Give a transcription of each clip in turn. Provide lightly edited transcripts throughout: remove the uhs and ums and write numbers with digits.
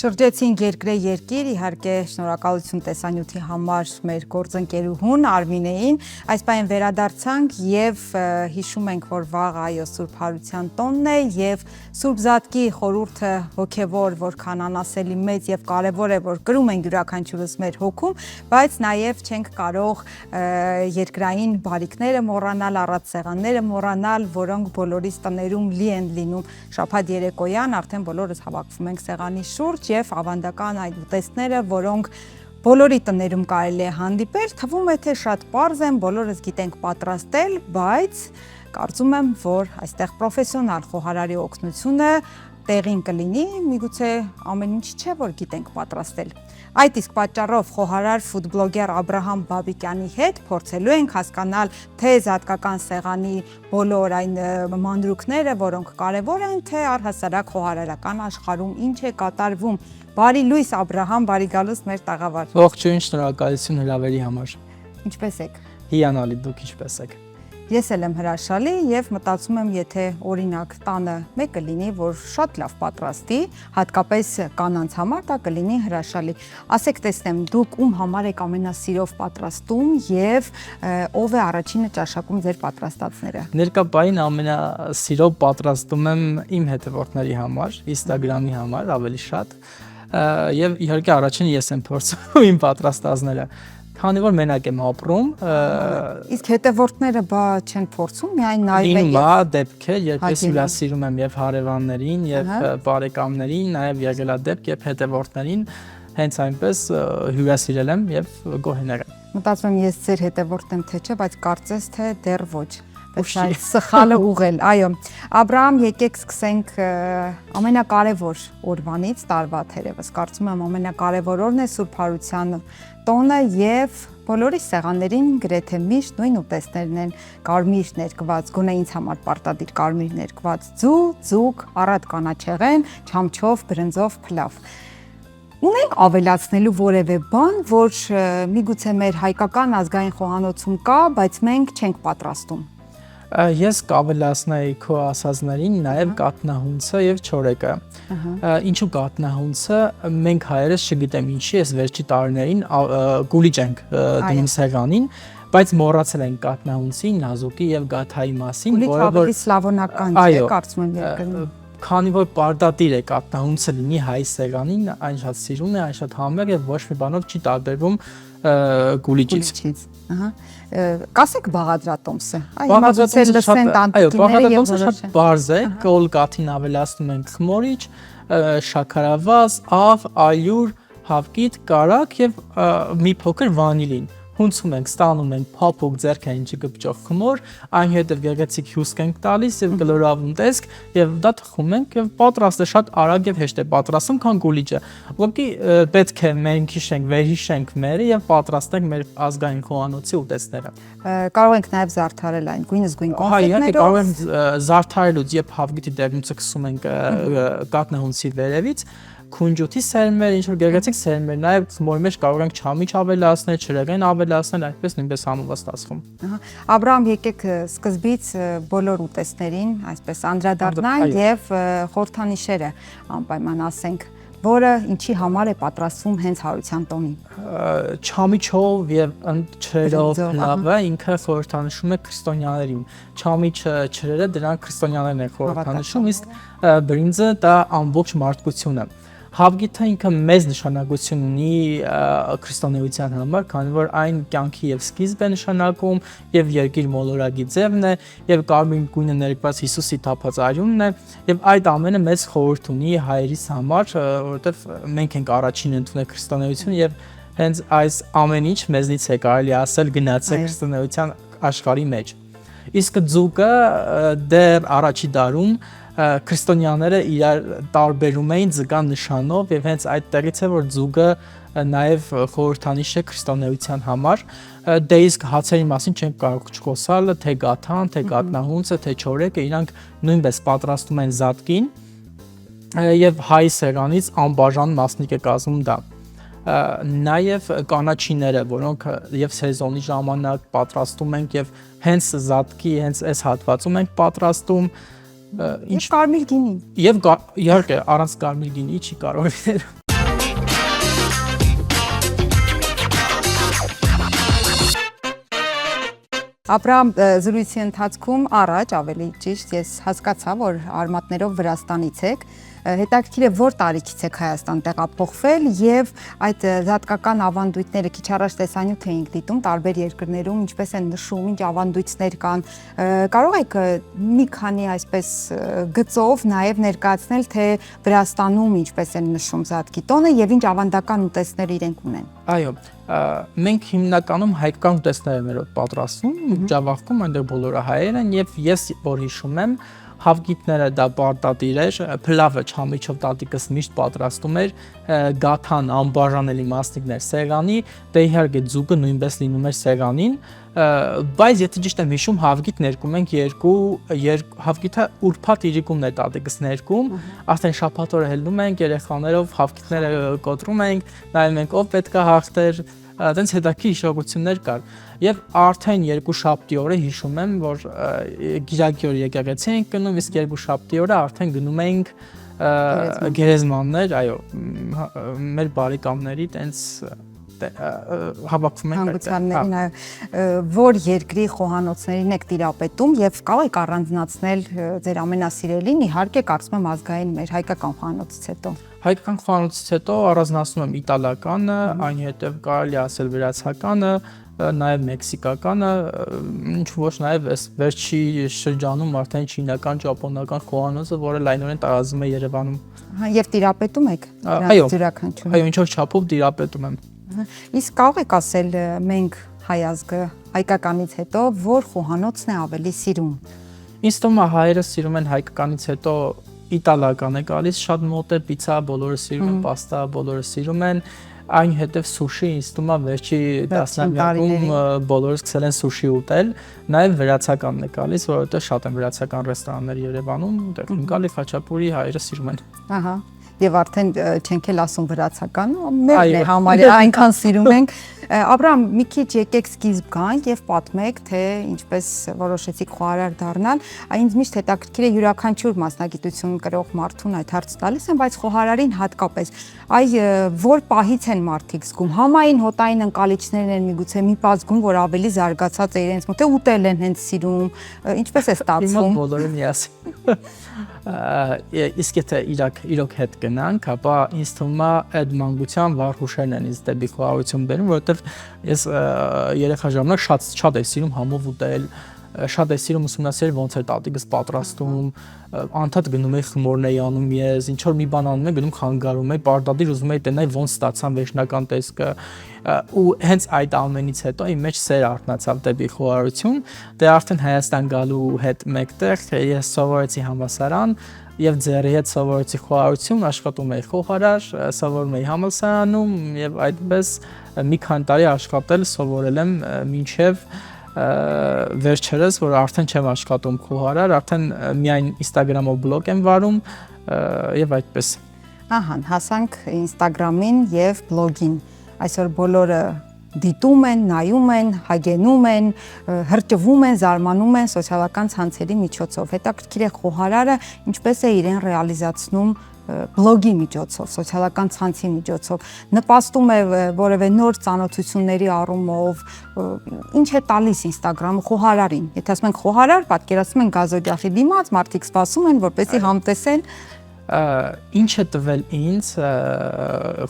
Շրջեցինք երկրե երկիր, իհարկե շնորհակալություն տեսանյութի համար մեր գործընկերուհուն Արմինեին, այս պահին վերադարձանք եւ հիշում ենք, որ վաղ այո Սուրբ Հարության տոնն է եւ Սուրբ Զատկի խորհուրդը հոգեվոր, որքան անասելի մեծ եւ կարեւոր է, որ կրում ենք յուրաքանչյուրս մեր հոգում, բայց նաեւ չենք կարող երկրային բարիքները մոռանալ, առած սեղանները մոռանալ, որոնք բոլորիս տներում լի են լինում շաբաթ երեկոյան, արդեն բոլորս հավաքվում ենք սեղանի շուրջ եւ ավանդական այդ ուտեստները, որոնք բոլորի տներում կարելի է հանդիպել, թվում է թե շատ պարզ են, բոլորս գիտենք պատրաստել, բայց կարծում եմ, որ այստեղ պրոֆեսիոնալ խոհարարի օգնությունը տեղին կլինի, միգուցե ամեն ինչ չէ, որ գիտենք պատրաստել։ Այդ իսկ պատճառով խոհարար ֆուդբլոգեր Աբրահամ Բաբիկյանի հետ փորձելու ենք հասկանալ թե զատկական սեղանի բոլոր այն մանրուքները, որոնք կարևոր են, թե առհասարակ խոհարարական աշխարհում ինչ է կատարվում։ Բարի լույս Աբրահամ, բարի գալուստ մեր տաղավար։ Ողջույն, շնորհակալություն հրավերի համար։ Ինչպե՞ս եք։ Հիանալի, դուք ինչպե՞ս եք։ Ես էլ եմ հրաշալի եւ մտածում եմ, եթե օրինակ տանը մեկը լինի, որ շատ լավ պատրաստի, հատկապես կանանց համար դա կլինի հրաշալի։ Ասեք, տեսնեմ, դուք ում համար եք ամենասիրով պատրաստում եւ ով է առաջինը ճաշակում ձեր պատրաստածները։ Ներկայային ամենասիրով պատրաստում եմ իմ հետևորդների համար, Instagram-ի համար ավելի շատ։ Եվ իհարկե առաջինը ես եմ փորձում իմ պատրաստածները։ Քանի որ մենակ եմ ապրում, իսկ հետևորդները բա չեն փորձում, միայն նայում են։ Իմ դեպք է, երբ ես հյուրասիրում եմ եւ հարևաններին, եւ բարեկամներին, նաեւ եկելա դեպք, եւ հետևորդներին, հենց այնպես հյուրասիրել եմ եւ գոհներ եմ։ Մտածում եմ ես ձեր հետևորդ եմ թե չէ, բայց կարծես թե դեռ ոչ։ Այդ սխալը ուղղել, այո։ Աբրահամ, եկեք սկսենք ամենակարևոր օրվանից, տարվա թերևս, կարծում եմ ամենակարևոր օրն է Սուրբ Հարության տոնը եւ բոլորի սեղաններին գրեթե միշտ նույն ուտեստներն են, կարմիր ներկված, գոնե ինձ համար պարտադիր կարմիր ներկված ձու, ձուկ, առատ կանաչեղեն, չամչով, բրնձով, փլավ։ Ունենք ավելացնելու որևէ բան, որ միգուցե մեր հայկական ազգային խոհանոցում կա, բայց մենք չենք պատրաստում։ Ես կավելացնեի քո ասածներին նաև կատնահունցը եւ չորեկը։ Ինչու կատնահունցը, մենք հայերս չգիտեմ ինչի, ես վերջի տարիներին գուլիչ ենք դնում սեղանին, բայց մոռացել ենք կատնահունցի, նազուկի եւ գաթայի մասին, որը որ սլավոնական չէ, կարծում եմ երկրում։ Քանի որ պարտադիր է կատնահունցը լինի հայ սեղանին, այն շատ սիրուն է, այն շատ համեղ եւ ոչ մի բանով չի տարբերվում գուլիչից։ Կասեք բաղադրատոմսը։ Բաղադրատոմսը շատ բարձ է, կոլ կաթին ավելացնում ենք խմորիչ, շաքարավազ, ավ, ալյուր, հավկիթ, կարակ եւ մի փոքր վանիլին։ Հունցում ենք, ստանում ենք փափուկ ձեռքային չկպճող խմոր, այն հետո գեղեցիկ հյուսք ենք տալիս եւ գլորավուն տեսք եւ դա թխում ենք եւ պատրաստ է, շատ արագ եւ հեշտ է պատրաստում, քան գուլիչը։ Ուղղակի պետք է մենք հիշենք, վերհիշենք մերը եւ պատրաստենք մեր ազգային խոհանոցի ուտեստները։ Կարող ենք նաեւ զարդարել այն գույնզգույն կոնֆետներով։ Կարող ենք զարդարելուց, երբ հավգիտի դեղնուցը քսում ենք կատնահունցի վերևից, քունջութի սերմեր, ինչ որ գեղեցիկ սերմեր, նաև խմորի մեջ կարող ենք չամիչ ավելացնել, չրեղեն ավելացնել, այդպես նույնպես համով ստացվում։ Աբրահամ, եկեք սկզբից բոլոր ուտեստներին, այսպես անդրադառնալ եւ խորհրդանիշերը անպայման ասենք, որը ինչի համար է պատրաստվում հենց Հարության տոնին։ Չամիչով եւ չրերով փլավը ինքը խորհրդանշում է քրիստոնյաներին։ Չամիչը, չրերը դրանք քրիստոնյաներն են խորհրդանշում, իսկ բրինձը դա ամբողջ մարդկությունը։ Հավգիթը ինքը մեծ նշանակություն ունի քրիստոնեության համար, քանի որ այն կյանքի եւ սկիզբ է նշանակում եւ երկիր մոլորակի ձևն է եւ կարմիր գույնը ներկված Հիսուսի թափած արյունն է եւ այդ ամենը մեծ խորհուրդ ունի հայերիս համար, որովհետեւ մենք ենք առաջին ընդունել քրիստոնեություն եւ հենց այս ամեն ինչ մեզնից է կարելի ասել գնացել քրիստոնեության աշխարհի մեջ։ Իսկ ձուկը դեռ առաջի դարում քրիստոնյաները իրար տարբերում էին ձգան նշանով եւ հենց այդտեղից է որ ձուկը նաեւ խորհրդանիշ է քրիստոնեության համար։ Դե իսկ հացերի մասին չենք կարող չխոսալ, թե գաթան, թե կատնահունցը, թե չորեկը, իրանք նույնպես պատրաստում են զատկին եւ հայ սեղանից անբաժան մասնիկ է կազմում դա։ Նաեւ կանաչիները, որոնք եւ սեզոնի ժամանակ պատրաստում ենք եւ հենց զատկի, հենց այս հատվածում ենք պատրաստում։ Ինչ կարմիր գինի։ Եվ իհարկե առանց կարմիր գինի չի կարող լինել։ Ապրամ զրույցի ընթացքում առաջ ավելի ճիշտ ես հասկացա, որ արմատներով Վրաստանից եք, հետաքրքիր է որ տարիքից եք Հայաստան տեղափոխվել եւ այդ զատկական ավանդույթները քիչ առաջ տեսանյութ էինք դիտում տարբեր երկրներում ինչպես են նշում, ինչ ավանդույթներ կան, կարող եք մի քանի այսպես գծով նաեւ ներկայացնել թե Վրաստանում ինչպես են նշում զատկի տոնը եւ ինչ ավանդական ուտեստներ իրենք ունեն։ Այո, մենք հիմնականում հայկական ուտեստներ ենք պատրաստում, Ջավախքում այնտեղ բոլորը հայեր են եւ ես որ հիշում եմ Հավգիտները դա պարտադիր էր, փլավը չամիչով տատիկս միշտ պատրաստում էր, գաթան անբաժանելի մասնիկներ սեղանի, դե իհարկե ձուկը նույնպես լինում էր սեղանին, բայց եթե ճիշտ եմ հիշում, հավգիտ ներկում ենք հավգիթը ուրբաթ իրիկումն է տատիկս ներկում, արդեն շաբաթ օրը հելնում ենք երեխաներով, հավգիտները կոտրում ենք, նայում ենք ով պետք է հաղթեր, այդպես հետաքրքիր հիշողություններ կար եւ արդեն երկու շաբթի օրը հիշում եմ որ գիրակի օր եկեղեցի ենք գնում իսկ երկու շաբթի օրը արդեն գնում ենք գերեզմաններ այո մեր բարեկամների տենց հավաքվում ենք հանգուցյալներին այո որ երկրի խոհանոցներին եք տիրապետում եւ կարող եք առանձնացնել ձեր ամենասիրելին իհարկե կարծում եմ ազգային մեր հայկական խոհանոցից հետո Հայկական խոհանոցից հետո առանձնացնում եմ իտալականը, այնուհետև կարելի ասել վրացականը, նաև մեքսիկականը, ինչ ոչ նաև այս վերջի շրջանում արդեն չինական, ճապոնական խոհանոցը, որը լայնորեն տարածվում է Երևանում։ Եվ տիրապետում եք դրանց յուրաքանչյուրին։ Այո, ինչ-որ չափով տիրապետում եմ։ Իսկ կարող եք ասել մենք հայ ազգը հայկականից հետո որ խոհանոցն է ավելի սիրում։ Ինձ թվում է հայերը սիրում են հայկականից հետո իտալական է գալիս շատ մոտ է պիցա բոլորը սիրում են պաստա բոլորը սիրում են այնուհետև սուշի ինձ թվում է վերջի տասնամյակում բոլորը սկսել են սուշի ուտել նաև վրացականն է գալիս որովհետև շատ են վրացական ռեստորաններ Երևանում տեղի խաչապուրի հայերը սիրում են ահա եւ արդեն չենք էլ ասում վրացական մերն է համարյա այնքան սիրում ենք Աբրահամ մի քիչ եկեք սկիզբ գանք եւ պատմեք թե ինչպես որոշեցիք խոհարար դառնալ ինձ միշտ հետաքրքիր է յուրաքանչյուր մասնագիտություն կրող մարդուն այդ հարցը տալիս են բայց խոհարարին հատկապես որ պահից են մարդիկ զգում համային հոտային ընկալիչներն են միգուցե մի պահ զգում որ ավելի զարգացած է իրենց մոտ ուտել են հենց սիրում ինչպես է ստացվում բոլորը միասին իսկ եթե իրոք հետ գնանք, ապա ինձ թվում է այդ մանկության վառ հուշերն են ինձ դեպի խոհարարություն բերում, որովհետև ես երեխա ժամանակ շատ եմ սիրում համով ուտել, շատ եմ սիրում ուսումնասիրել ոնց է տատիկս պատրաստում, անդադ գնում էի խմորն էի անում ես, ինչ որ մի բան անում եմ, գնում խանգարում էի, պարտադիր ուզում էի տենալ ոնց ստացան վերջնական տեսքը ու հենց այդ ամենից հետո իմ մեջ սեր արթնացավ դեպի խոհարարություն, դե արդեն Հայաստան գալու հետ մեկտեղ ես սովորեցի համալսարան եւ ձեռի հետ սովորեցի խոհարարություն, աշխատում էի խոհարար, սովորում էի համալսարանում եւ այդպես մի քանի տարի աշխատել, սովորել եմ մինչեւ վերջերս որ արդեն չեմ աշխատում խոհարար, արդեն միայն Instagram-ով բլոգ եմ վարում եւ այդպես։ Ահա, հասանք Instagram-ին եւ բլոգին։ Այսօր բոլորը դիտում են, նայում են, հագենում են, հրճվում են, զարմանում են սոցիալական ցանցերի միջոցով։ Հետաքրքիր է խոհարարը ինչպես է իրեն ռեալիզացնում բլոգի միջոցով, սոցիալական ցանցի միջոցով, նպաստում է որևէ նոր ծանոթությունների առումով, ինչ է տալիս Instagram-ը խոհարարին։ Եթե ասում ենք խոհարար, պատկերացնում ենք գազօջախի դիմաց, մարդիկ սպասում են, որպեսզի համտեսեն ինչ է տվել ինձ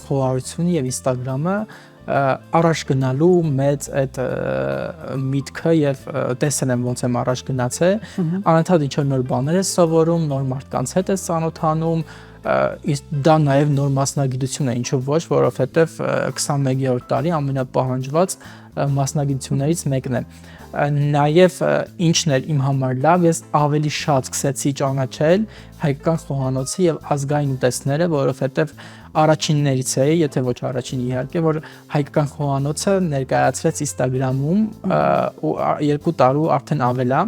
խոհարարությունը եւ Instagram-ը առաջ գնալու մեծ այդ միտքը եւ տեսել եմ ոնց եմ առաջ գնացել անընդհատ ինչ որ նոր բաներ ես սովորում նոր մարդկանց հետ ես ծանոթանում դա նաև նոր մասնագիտություն է ինչով ոչ որովհետև 21-րդ տարի ամենապահանջված մասնագիտություններից մեկն է նաև ինչն էր իմ համար լավ ես ավելի շատ սկսեցի ճանաչել հայկական խոհանոցի եւ ազգային ուտեստները որովհետև առաջիններից է եթե ոչ առաջին իհարկե որ հայկական խոհանոցը ներկայացրեց Instagram-ում ու 2 տարի արդեն ավել է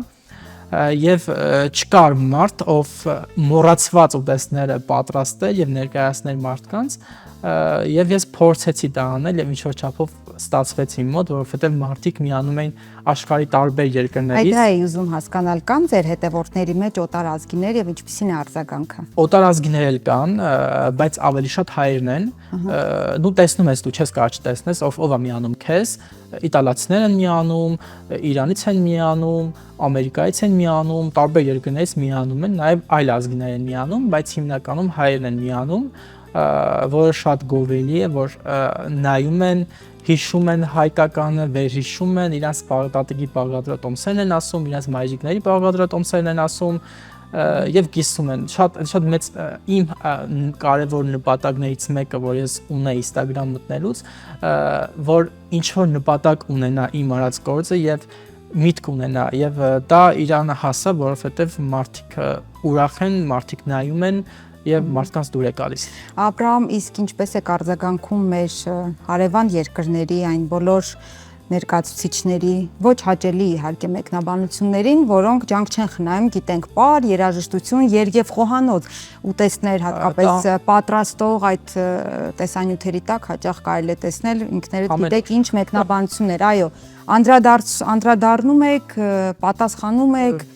եւ չկար մարդ ով մոռացված ուտեստները պատրաստել եւ ներկայացնել մարդկանց եւ ես փորձեցի դա անել եւ ինչ որ չափով ստացվեց իմ մոտ, որովհետև մարդիկ միանում էին աշխարհի տարբեր երկրներից։ Այդ դա է ուզում հասկանալ, կան ձեր հետևորդների մեջ օտարազգիներ եւ ինչպիսին է արձագանքը։ Օտարազգիներ էլ կան, բայց ավելի շատ հայերն են։ Դու տեսնում ես, դու չես կարող չտեսնես, ով է միանում քեզ, իտալացիներ են միանում, Իրանից են միանում, Ամերիկայից են միանում, տարբեր երկրներից միանում են, նաև այլ ազգիներ են միանում, բայց հիմնականում հայերն են միանում, որը շատ գովելի է, որ նայում են, հիշում են հայկականը, վերհիշում են, իրենց տատիկի բաղադրատոմսերն են ասում, իրենց մայրիկների բաղադրատոմսերն են ասում եւ կիսում են։ Շատ մեծ իմ կարևոր նպատակներից մեկը, որ ես ունեի Instagram մտնելուց, որ ինչ որ նպատակ ունենա իմ արած գործը եւ միտք ունենա եւ դա իրանը հասա, որովհետեւ մարդիկ ուրախ են, մարդիկ նայում են եւ մարդկանց դուր է գալիս։ Աբրահամ, իսկ ինչպես է արձագանքում մեր հարևան երկրների այն բոլոր ներկայացուցիչների ոչ հաճելի իհարկե մեկնաբանություններին, որոնք ջանք չեն խնայում, գիտենք, պար, երաժշտություն, երգ եւ խոհանոց, ուտեստներ, հատկապես պատրաստող այդ տեսանյութերի տակ հաճախ կարելի է տեսնել ինքներդ գիտեք ինչ մեկնաբանություններ, այո, անդրադառնում եք, պատասխանում եք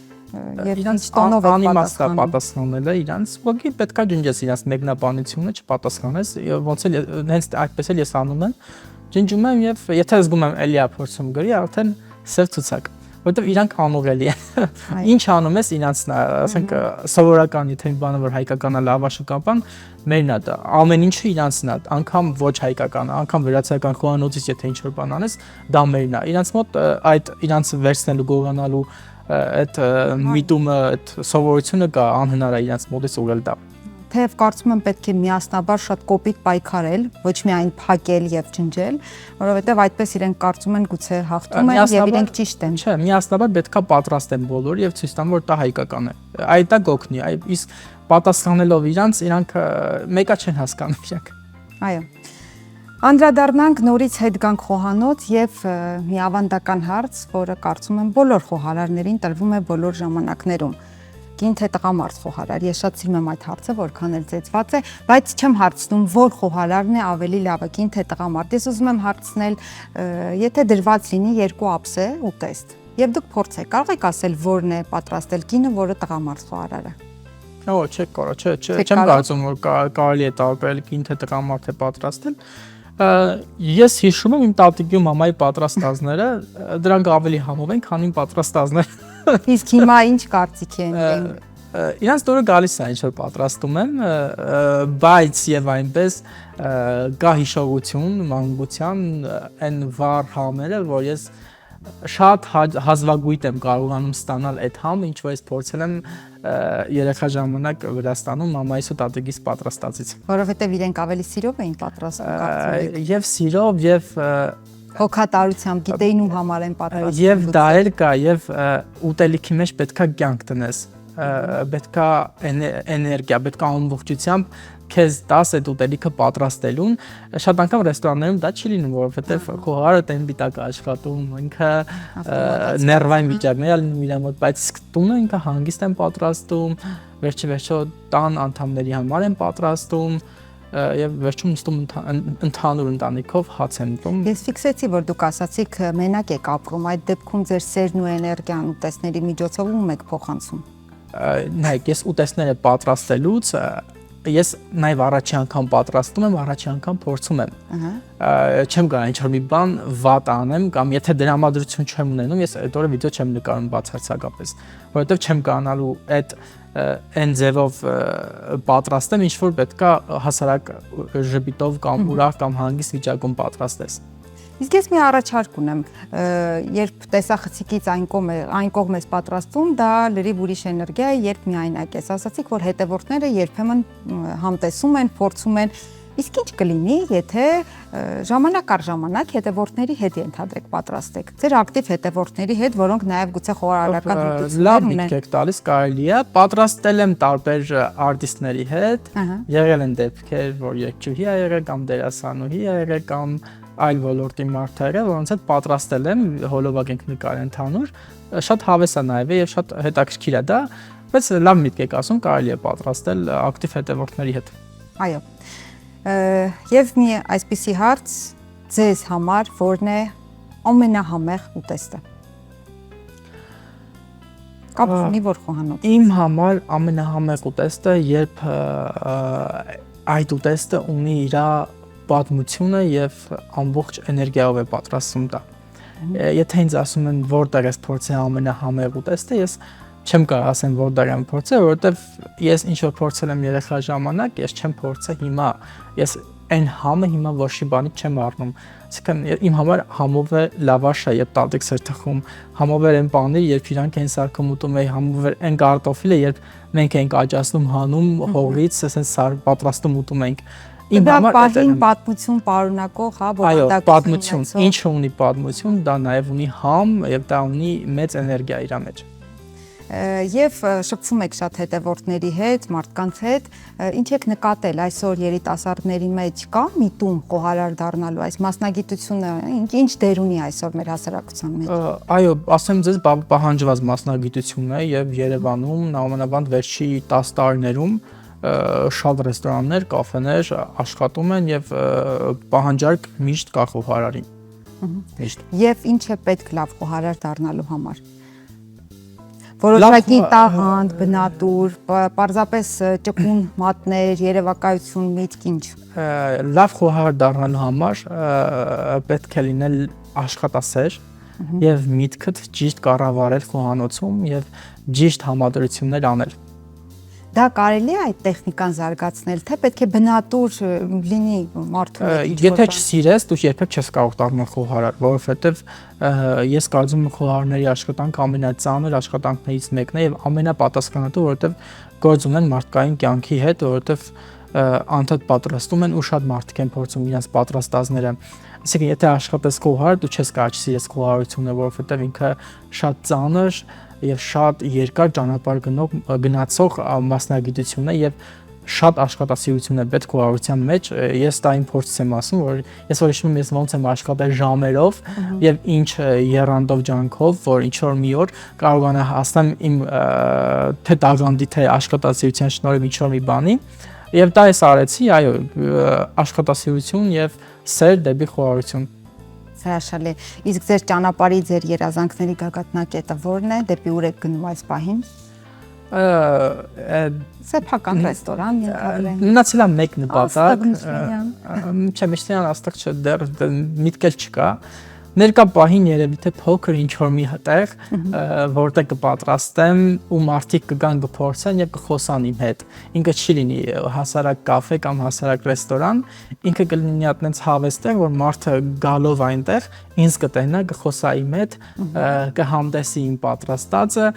եւ ինչ տոնով եք պատասխանել է իրանց, ուղղակի պետքա ջնջես իրանց մեկնաբանությունը, չպատասխանես, ոնց էլ հենց այդպես էլ ես անում եմ, ջնջում եմ եւ եթե զգում եմ էլի փորձում գրի, արդեն սև ցուցակ, որովհետեւ իրանք անուղելի են։ Ինչ անում ես իրանցն է, ասենք սովորական, եթե մի բանը որ հայկականա լավաշը կապան, մերն է դա, ամեն ինչը իրանցն է, անգամ ոչ հայկական, անգամ վերացական խոհանոցից եթե ինչ որ բան անես, դա մերն է։ Իրանց մոտ այդ իրանց վերցնելու գողանալու այդ միտումը, այդ սովորությունը կա, անհնար է իրանց մոտից ուղղել դա։ Թեև կարծում եմ պետք է միասնաբար շատ կոպիտ պայքարել, ոչ միայն փակել եւ ջնջել, որովհետեւ այդպես իրենք կարծում են գուցե հաղթում են եւ իրենք ճիշտ են։ Չէ, միասնաբար պետքա պատրաստեն բոլորը եւ ցույց տան, որ դա հայկական է։ Այդ դա գոքնի, իսկ պատասխանելով իրանք մեկա չեն հասկանում իրենք։ Այո։ Անդրադառնանք նորից հետ գանք խոհանոց եւ մի ավանդական հարց, որը կարծում եմ բոլոր խոհարարներին տրվում է բոլոր ժամանակներում։ Կին թե տղամարդ խոհարար, ես շատ սիրում եմ այդ հարցը, որքան էլ ծեծված է, բայց չեմ հարցնում, որ խոհարարն է ավելի լավը, կին թե տղամարդ։ Ես ուզում եմ հարցնել, եթե դրված լինի երկու ափսե ուտեստ, եւ դուք փորձեք, կարող եք ասել որն է պատրաստել կինը, որը տղամարդ խոհարարը։ Օ, չէ, չեմ կարծում, որ կարելի է տարբերել կին թե տղամարդ է պատրաստել։ Ես հիշում եմ իմ տատիկի ու մամայի պատրաստածները, դրանք ավելի համով են, քան իմ պատրաստածները։ Իսկ հիմա ինչ կարծիք են Իրանց դուրը գալիս է ինչ որ պատրաստում եմ, բայց եւ այնպես կա հիշողություն, մանկության այն վառ համերը, որ ես շատ հազվագույթ եմ կարողանում ստանալ այդ համը, ինչ որ ես փորձել եմ երեխա ժամանակ Վրաստանում մամայիս ու տատիկիս պատրաստածից։ Որովհետև իրենք ավելի սիրով էին պատրաստում, կարծում եք։ Եվ սիրով, եւ հոգատարությամբ գիտեին ում համար են պատրաստում։ Եվ դա էլ կա, եւ ուտելիքի մեջ պետքա կյանք տնես, պետքա էներգիա, պետքա ամբողջությամբ քեզ տաս այդ ուտելիքը պատրաստելուն, շատ անգամ ռեստորաններում դա չի լինում, որովհետև խոհարը տեն բիտակ աշխատում, ինքը ներվային վիճակներ է լինում իր մոտ, բայց տունը ինքը հանգիստ են պատրաստում, վերջը տան անդամների համար են պատրաստում եւ վերջում նստում ընդհանուր ընտանիքով հաց են ուտում։ Ես ֆիքսեցի, որ դուք ասացիք մենակ եք ապրում, այդ դեպքում ձեր սերն ու էներգիան ուտեստների միջոցով ում եք փոխանցում։ Նայեք, ես ուտեստները պատրաստելուց ես նաև առաջի անգամ պատրաստում եմ, առաջի անգամ փորձում եմ։ Չեմ կարող ինչ-որ մի բան վատ անեմ կամ եթե դրամատրություն չեմ ունենում, ես այդ օրը վիդեո չեմ նկարում բացարձակապես, որովհետև չեմ կարողանալու այդ այն ձևով պատրաստեմ, ինչ որ պետքա հասարակ ժպիտով կամ ուրախ կամ հանգիստ վիճակում պատրաստես։ Իսկ ես մի առաջարկ ունեմ, երբ տեսախցիկից այն կողմ ես պատրաստում, դա լրիվ ուրիշ էներգիա է, երբ միայնակ ես։ Ասացիք, որ հետևորդները երբեմն համտեսում են, փորձում են, իսկ ինչ կլինի, եթե ժամանակ առ ժամանակ հետևորդների հետ ենթադրեք պատրաստեք։ Ձեր ակտիվ հետևորդների հետ, որոնք նաև գուցե խոհարարական լավ միտք եք տալիս, կարելի է։ Պատրաստել եմ տարբեր արտիստների հետ, եղել են դեպքեր, որ երգչուհի ա եղել կամ դերասանուհի ա եղել կամ այլ ոլորտի մարդերը, որոնց հետ պատրաստել եմ, հոլովակ ենք նկարել ընդհանուր, շատ հավես է նաև եւ շատ հետաքրքիր է դա, բայց լավ միտք եք ասում, կարելի է պատրաստել ակտիվ հետևորդների հետ։ Այո։ Եվ մի այսպիսի հարց, ձեզ համար որն է ամենահամեղ ուտեստը։ Կապ ունի որ խոհանոց։ Իմ համար ամենահամեղ ուտեստը, երբ այդ ուտեստը ունի իր պատմությունը եւ ամբողջ էներգիայով է պատրաստում դա։ Եթե ինձ ասում են որտեղ ես փորձել ամենահամեղ ուտեստը, ես չեմ կարող ասեմ որտեղ եմ փորձել, որովհետեւ ես ինչ որ փորձել եմ երեխա ժամանակ, ես չեմ փորձել հիմա։ Ես այն համը հիմա ոչի բանից չեմ առնում։ Այսինքն իմ համար համով է լավաշը, երբ տատիկս էր թխում, համով էր այն պանիր, երբ իրանք են սարքում ուտում էի, համով էր այն կարտոֆիլը, երբ մենք ենք աճացնում, հանում հողից, ասես սար պատրաստում ուտում ենք։ Իմ համար պահին պատմություն պարունակող, հա, այո, պատմություն, ինչը ունի պատմություն, դա նաև ունի համ եւ դա ունի մեծ էներգիա իր մեջ։ Եվ շփվում եք շատ հետևորդների հետ, մարդկանց հետ, ինչ եք նկատել այսօր երիտասարդների մեջ կա միտում խոհարար դառնալու այս մասնագիտությունը ինչ դեր ունի այսօր մեր հասարակության մեջ։ Այո, ասեմ ձեզ պահանջված մասնագիտություն է եւ Երևանում նամանավանդ վերջի 10 տարիներում շատ ռեստորաններ, կաֆեներ աշխատում են եւ պահանջարկ միշտ կա խոհարարին։ Միշտ։ Եվ ինչ է պետք լավ խոհարար դառնալու համար։ Որոշակի տաղանդ, բնատուր, պարզապես ճկուն մատներ, երևակայություն, միտք ինչ։ Լավ խոհարար դառնալու համար պետք է լինել աշխատասեր եւ միտքդ ճիշտ կառավարել խոհանոցում եւ ճիշտ համադրություններ անել։ Դա կարելի է այդ տեխնիկան զարգացնել, թե պետք է բնատուր լինի մարդու։ Եթե չսիրես, դու երբեք չես կարող դառնալ խոհարար, որովհետև ես կարծում եմ խոհարարների աշխատանքը ամենածանր աշխատանքներից մեկն է եւ ամենապատասխանատու, որովհետև գործ ունեն մարդկային կյանքի հետ, որովհետև անդադ պատրաստում են ու շատ մարդիկ են փորձում իրենց պատրաստածները։ Այսինքն եթե աշխատես խոհարար, դու չես կարող չսիրես խոհարարությունը, որովհետև ինքը շատ ծանր եւ շատ երկար ճանապարհ գնացող մասնագիտություն է եւ շատ աշխատասիրություն է պետք խոհարարության մեջ։ Ես դա իմ փորձից եմ ասում, որ ես որ հիշում եմ ես ոնց եմ աշխատել ժամերով եւ ինչ երանդով ջանքով, որ ինչ որ մի օր կարողանա հասնեմ իմ թե տաղանդի թե աշխատասիրության շնորհիվ ինչ որ մի բանի եւ դա ես արեցի, այո, աշխատասիրություն եւ սեր դեպի խոհարարություն։ Հրաշալի։ Իսկ ձեր ճանապարհի, ձեր երազանքների գագաթնակետը ո՞րն է, դեպի ուր եք գնում այս պահին։ Սեփական ռեստորան, մնացել է մեկ նպատակ։ Չէ, Միշտյան աստղ չէ, դեռ միտք չկա։ Ներկա պահին երևի թե փոքր ինչ որ մի տեղ, որտեղ կպատրաստեմ ու մարդիկ կգան կփորձեն եւ կխոսան իմ հետ։ Ինքը չի լինի հասարակ կաֆե կամ հասարակ ռեստորան, ինքը կլինի այդպես հավես տեղ, որ մարդը գալով այնտեղ ինձ կտենա, կխոսա իմ հետ, կհամտեսի իմ պատրաստածը,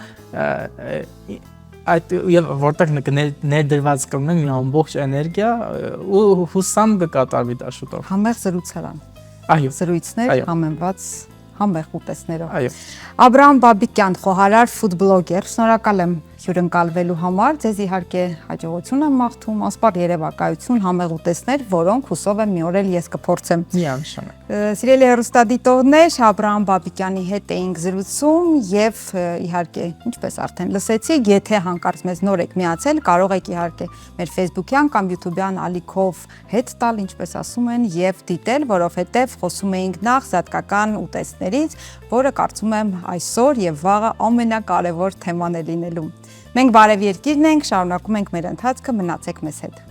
այդ եւ որտեղ ներդրված կլինի մի ամբողջ էներգիա ու հուսամ կկատարվի դա շուտով։ Համեղ զրուցարան։ Այո, զրույցներ համեմված համեղ ուտեստներով։ Այո։ Աբրահամ Բաբիկյան, խոհարար, ֆուդ բլոգեր, շնորհակալ եմ հյուրընկալվելու համար, ձեզ իհարկե հաջողություն եմ մաղթում, անսպառ երևակայություն, համեղ ուտեստներ, որոնք հուսով եմ մի օր էլ ես կփորձեմ։ Միանշանակ։ Սիրելի հեռուստադիտողներ, Աբրահամ Բաբիկյանի հետ էինք զրուցում եւ իհարկե, ինչպես արդեն լսեցիք, եթե հանկարծ մեզ նոր եք միացել, կարող եք իհարկե մեր Facebook-յան կամ YouTube-յան ալիքով հետ տալ, ինչպես ասում են, եւ դիտել, որովհետեւ խոսում էինք նախ զատկական ուտեստներից, որը կարծում եմ այսօր եւ վաղը ամենակարևոր թեման է լինելու։ Մենք Բարև Երկիրն ենք, շարունակում ենք մեր ընթացքը, մնացեք մեզ հետ։